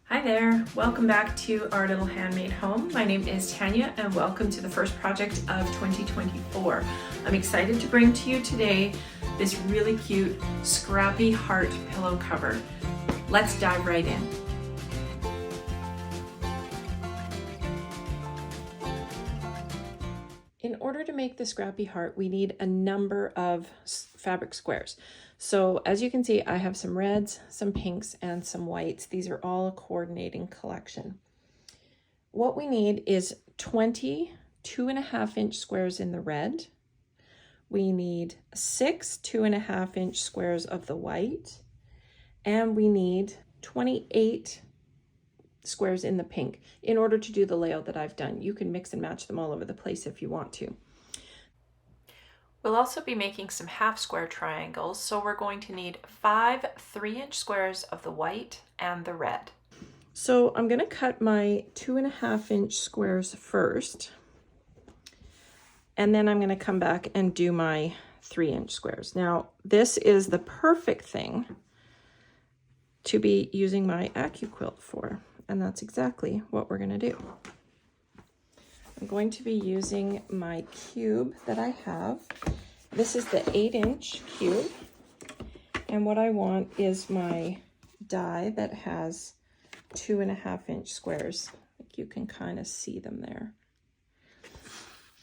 Hi there, welcome back to our little handmade home. My name is Tanya and welcome to the first project of 2024. I'm excited to bring to you today this really cute Scrappy Heart Pillow cover. Let's dive right in. In order to make the Scrappy Heart, we need a number of fabric squares. So as you can see, I have some reds, some pinks, and some whites. These are all a coordinating collection. What we need is 20 2.5-inch squares in the red. We need 6 2.5-inch squares of the white. And we need 28 squares in the pink in order to do the layout that I've done. You can mix and match them all over the place if you want to. We'll also be making some half square triangles, so we're going to need 5 3-inch squares of the white and the red. So I'm going to cut my 2.5-inch squares first, and then I'm going to come back and do my 3-inch squares. Now this is the perfect thing to be using my AccuQuilt for, and that's exactly what we're going to do. I'm going to be using my cube that I have. This is the 8-inch cube, and what I want is my die that has 2.5-inch squares. Like you can kind of see them there.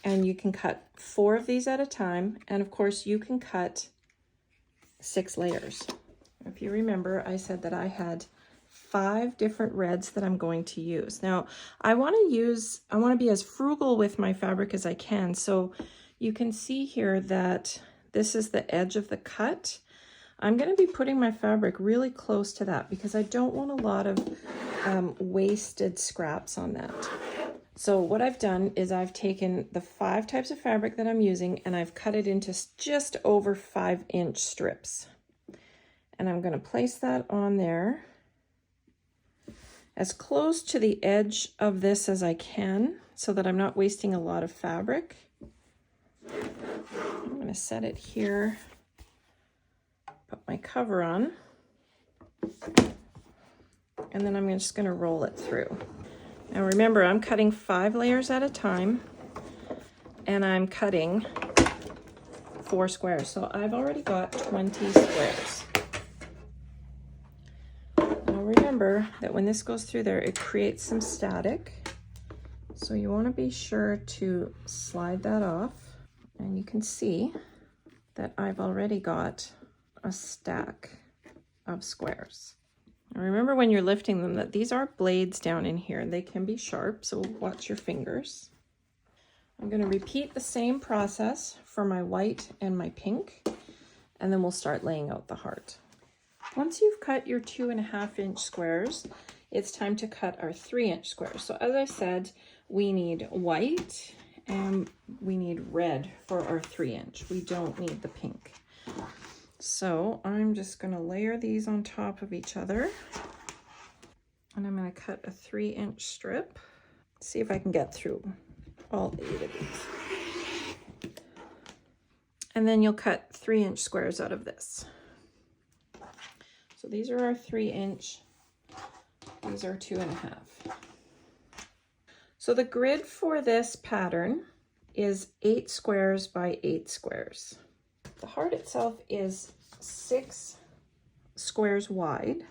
And you can cut 4 of these at a time, and of course you can cut 6 layers. If you remember, I said that I had 5 different reds that I'm going to use. Now, I want to be as frugal with my fabric as I can. So you can see here that this is the edge of the cut. I'm going to be putting my fabric really close to that because I don't want a lot of wasted scraps on that. So what I've done is I've taken the 5 types of fabric that I'm using and I've cut it into just over 5-inch strips. And I'm going to place that on there as close to the edge of this as I can so that I'm not wasting a lot of fabric. I'm going to set it here, put my cover on, and then I'm just going to roll it through. Now remember, I'm cutting 5 layers at a time, and I'm cutting 4 squares. So I've already got 20 squares. Remember that when this goes through there, it creates some static. So you want to be sure to slide that off. And you can see that I've already got a stack of squares. Now remember when you're lifting them that these are blades down in here. They can be sharp, so watch your fingers. I'm going to repeat the same process for my white and my pink, and then we'll start laying out the heart. Once you've cut your 2.5-inch squares, it's time to cut our 3-inch squares. So as I said, we need white and we need red for our 3-inch. We don't need the pink. So I'm just going to layer these on top of each other. And I'm going to cut a 3-inch strip. See if I can get through all 8 of these. And then you'll cut 3-inch squares out of this. So these are our 3-inch, these are 2.5. So the grid for this pattern is 8 squares by 8 squares. The heart itself is 6 squares wide.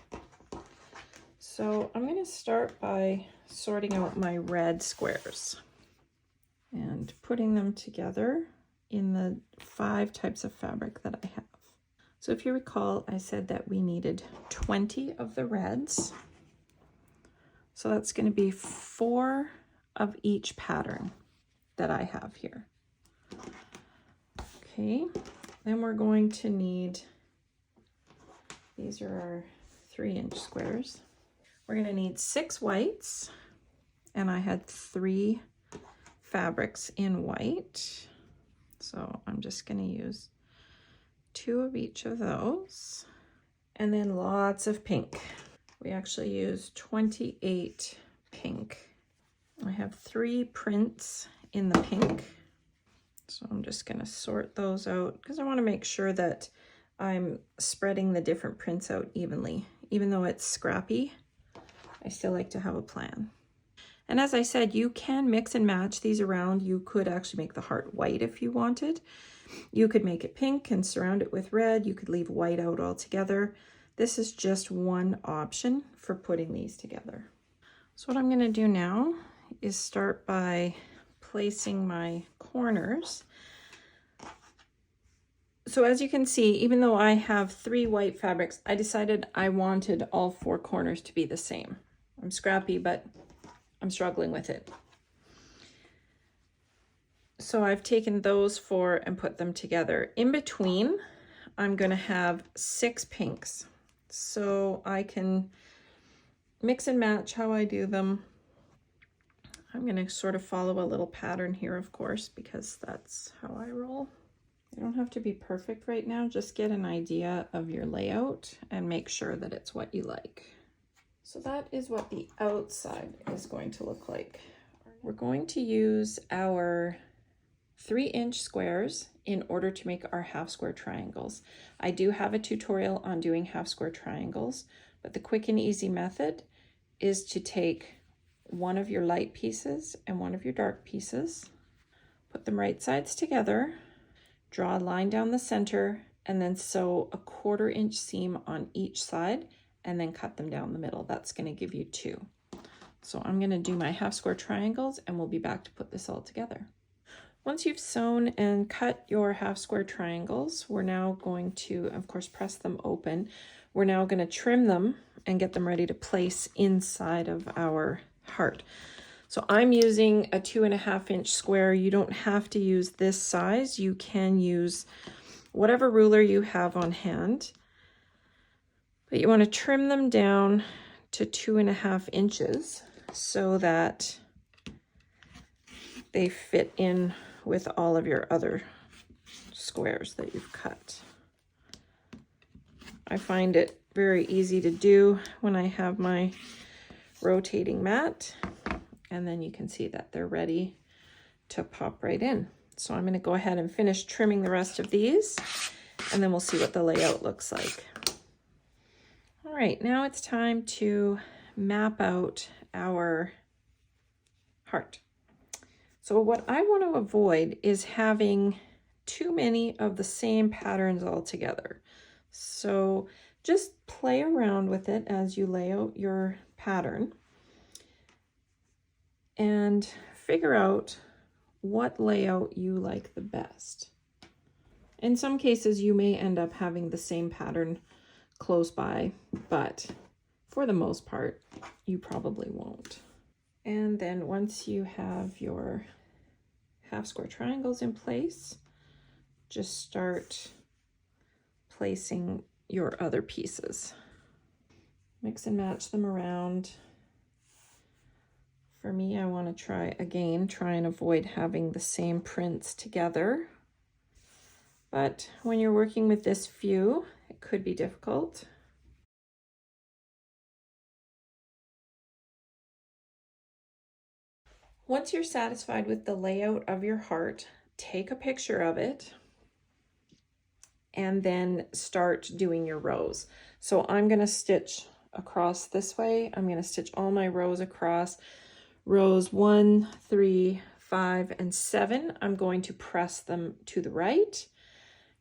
So I'm going to start by sorting out my red squares and putting them together in the 5 types of fabric that I have. So if you recall, I said that we needed 20 of the reds. So that's going to be 4 of each pattern that I have here. Okay, then we're going to need, these are our 3-inch squares. We're going to need 6 whites, and I had 3 fabrics in white. So I'm just going to use 2 of each of those, and then lots of pink. We actually use 28 pink. I have 3 prints in the pink, so I'm just going to sort those out because I want to make sure that I'm spreading the different prints out evenly. Even though it's scrappy, I still like to have a plan. And as I said, you can mix and match these around. You could actually make the heart white if you wanted. You could make it pink and surround it with red. You could leave white out altogether. This is just one option for putting these together. So what I'm going to do now is start by placing my corners. So as you can see, even though I have 3 white fabrics, I decided I wanted all 4 corners to be the same. I'm scrappy, but I'm struggling with it. So I've taken those 4 and put them together. In between, I'm going to have 6 pinks. So I can mix and match how I do them. I'm going to sort of follow a little pattern here, of course, because that's how I roll. You don't have to be perfect right now. Just get an idea of your layout and make sure that it's what you like. So that is what the outside is going to look like. We're going to use our 3-inch squares in order to make our half square triangles. I do have a tutorial on doing half square triangles, but the quick and easy method is to take one of your light pieces and one of your dark pieces, put them right sides together, draw a line down the center, and then sew a 1/4 inch seam on each side, and then cut them down the middle. That's going to give you 2. So I'm going to do my half square triangles, and we'll be back to put this all together. Once you've sewn and cut your half square triangles, we're now going to, of course, press them open. We're now going to trim them and get them ready to place inside of our heart. So I'm using a 2.5 inch square. You don't have to use this size. You can use whatever ruler you have on hand, but you want to trim them down to 2.5 inches so that they fit in with all of your other squares that you've cut. I find it very easy to do when I have my rotating mat, and then you can see that they're ready to pop right in. So I'm going to go ahead and finish trimming the rest of these, and then we'll see what the layout looks like. All right, now it's time to map out our heart. So what I want to avoid is having too many of the same patterns all together. So just play around with it as you lay out your pattern and figure out what layout you like the best. In some cases, you may end up having the same pattern close by, but for the most part, you probably won't. And then once you have your half square triangles in place, just start placing your other pieces. Mix and match them around. For me, I want to try and avoid having the same prints together. But when you're working with this few, it could be difficult. Once you're satisfied with the layout of your heart, take a picture of it and then start doing your rows. So I'm going to stitch across this way. I'm going to stitch all my rows across. Rows 1, 3, 5, and 7, I'm going to press them to the right.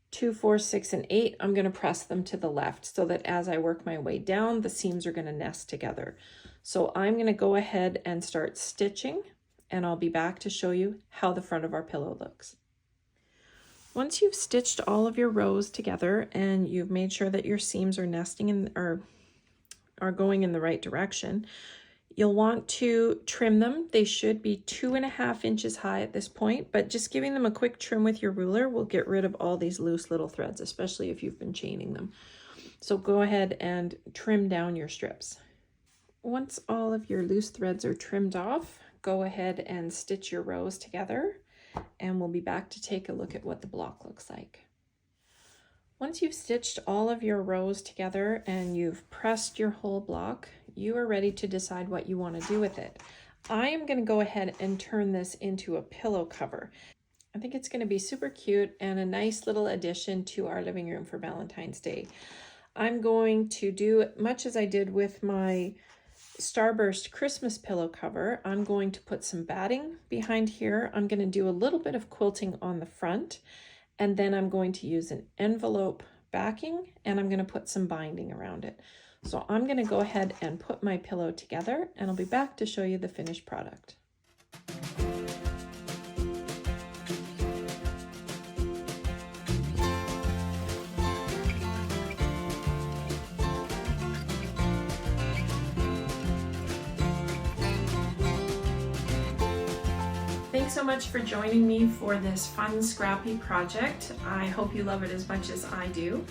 2, 4, 6, and 8, I'm going to press them to the left so that as I work my way down, the seams are going to nest together. So I'm going to go ahead and start stitching, and I'll be back to show you how the front of our pillow looks. Once you've stitched all of your rows together and you've made sure that your seams are nesting in or are going in the right direction, you'll want to trim them. They should be 2.5 inches high at this point, but just giving them a quick trim with your ruler will get rid of all these loose little threads, especially if you've been chaining them. So go ahead and trim down your strips. Once all of your loose threads are trimmed off, go ahead and stitch your rows together, and we'll be back to take a look at what the block looks like. Once you've stitched all of your rows together and you've pressed your whole block, you are ready to decide what you want to do with it. I am going to go ahead and turn this into a pillow cover. I think it's going to be super cute and a nice little addition to our living room for Valentine's Day. I'm going to do much as I did with my Starburst Christmas pillow cover, I'm going to put some batting behind here. I'm going to do a little bit of quilting on the front, and then I'm going to use an envelope backing, and I'm going to put some binding around it. So I'm going to go ahead and put my pillow together, and I'll be back to show you the finished product. Thanks so much for joining me for this fun Scrappy project. I hope you love it as much as I do.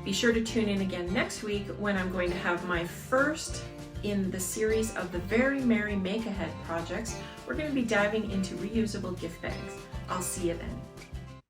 Be sure to tune in again next week when I'm going to have my first in the series of the Very Merry Make-Ahead projects. We're going to be diving into reusable gift bags. I'll see you then.